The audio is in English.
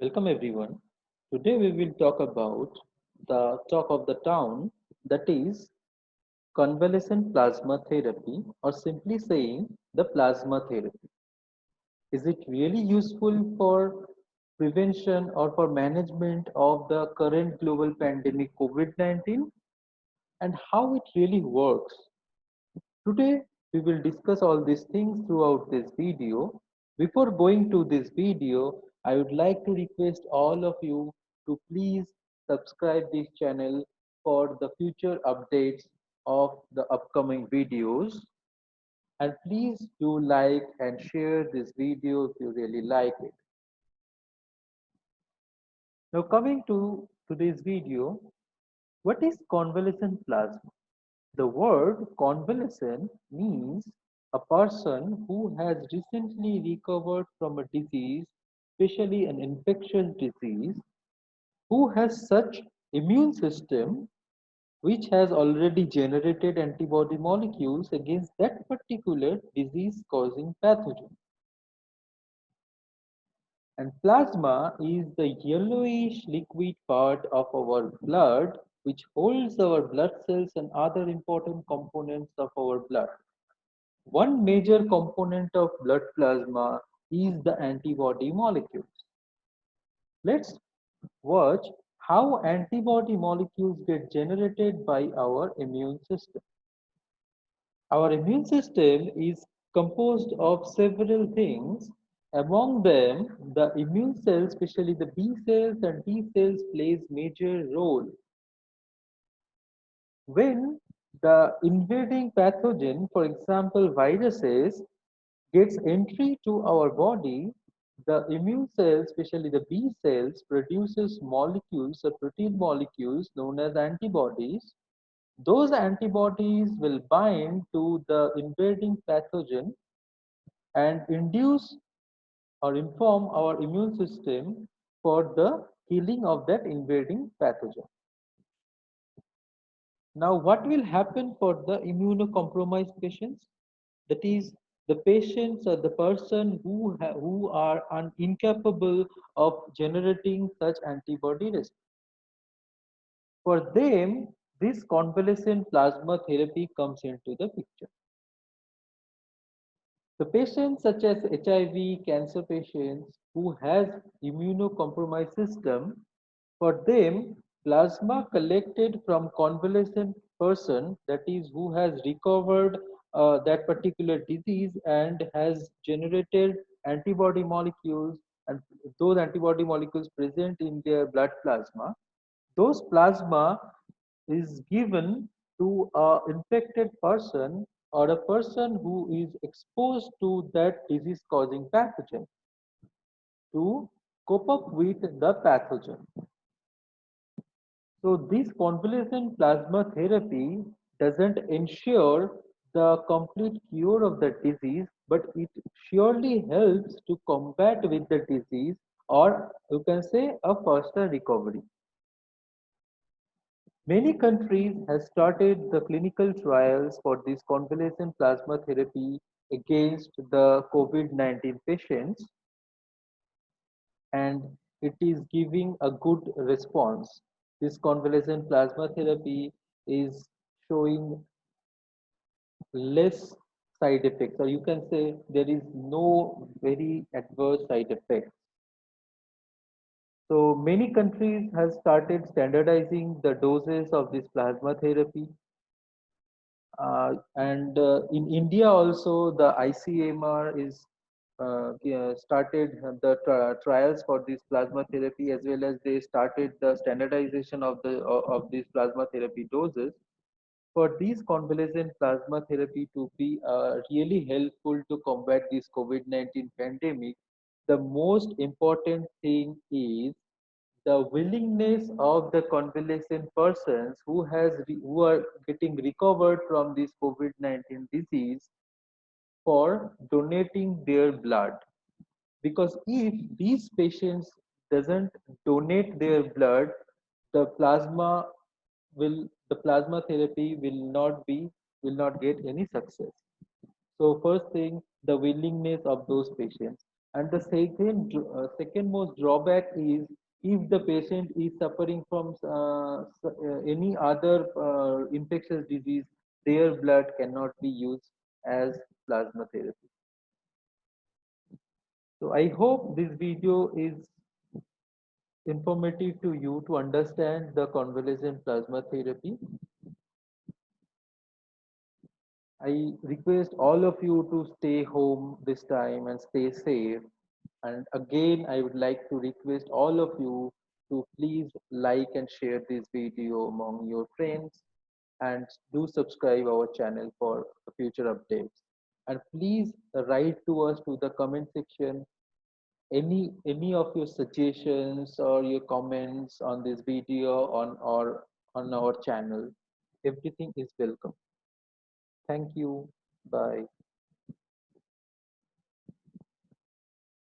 Welcome everyone. Today we will talk about the talk of the town, that is convalescent plasma therapy, or simply saying the plasma therapy. Is it really useful for prevention or for management of the current global pandemic COVID-19, and how it really works? Today, we will discuss all these things throughout this video. Before going to this video, I would like to request all of you to please subscribe this channel for the future updates of the upcoming videos. And please do like and share this video if you really like it. Now coming to today's video, what is convalescent plasma? The word convalescent means a person who has recently recovered from a disease, especially an infectious disease, who has such immune system which has already generated antibody molecules against that particular disease causing pathogen. And plasma is the yellowish liquid part of our blood which holds our blood cells and other important components of our blood. One major component of blood plasma is the antibody molecules. Let's watch how antibody molecules get generated by our immune system. Our immune system is composed of several things. Among them, the immune cells, especially the B cells and T cells, plays major role. When the invading pathogen, for example, viruses, gets entry to our body, the immune cells, especially the B cells, produces molecules or protein molecules known as antibodies. Those antibodies will bind to the invading pathogen and induce or inform our immune system for the killing of that invading pathogen. Now, what will happen for the immunocompromised patients? That is, the patients or the person who are incapable of generating such antibody response. For them, this convalescent plasma therapy comes into the picture. The patients such as HIV, cancer patients who has immunocompromised system, for them, plasma collected from convalescent person, that is who has recovered that particular disease and has generated antibody molecules, and those antibody molecules present in their blood plasma, those plasma is given to a infected person or a person who is exposed to that disease causing pathogen to cope up with the pathogen. So this convalescent plasma therapy doesn't ensure the complete cure of the disease, but it surely helps to combat with the disease, or you can say a faster recovery. Many countries have started the clinical trials for this convalescent plasma therapy against the COVID-19 patients, and it is giving a good response. This convalescent plasma therapy is showing less side effects, or you can say there is no very adverse side effects. So many countries have started standardizing the doses of this plasma therapy. And in India also, the ICMR is yeah, started the trials for this plasma therapy, as well as they started the standardization of the of these plasma therapy doses. For these convalescent plasma therapy to be really helpful to combat this COVID-19 pandemic, the most important thing is the willingness of the convalescent persons who are getting recovered from this COVID-19 disease for donating their blood. Because if these patients doesn't donate their blood, the plasma therapy will not get any success. So first thing, the willingness of those patients. And the second most drawback is if the patient is suffering from any other infectious disease, their blood cannot be used as plasma therapy. So I hope this video is informative to you to understand the convalescent plasma therapy. I request all of you to stay home this time and stay safe. And again, I would like to request all of you to please like and share this video among your friends and do subscribe our channel for future updates. And please write to us to the comment section any of your suggestions or your comments on this video on our channel. Everything is welcome. Thank you. Bye.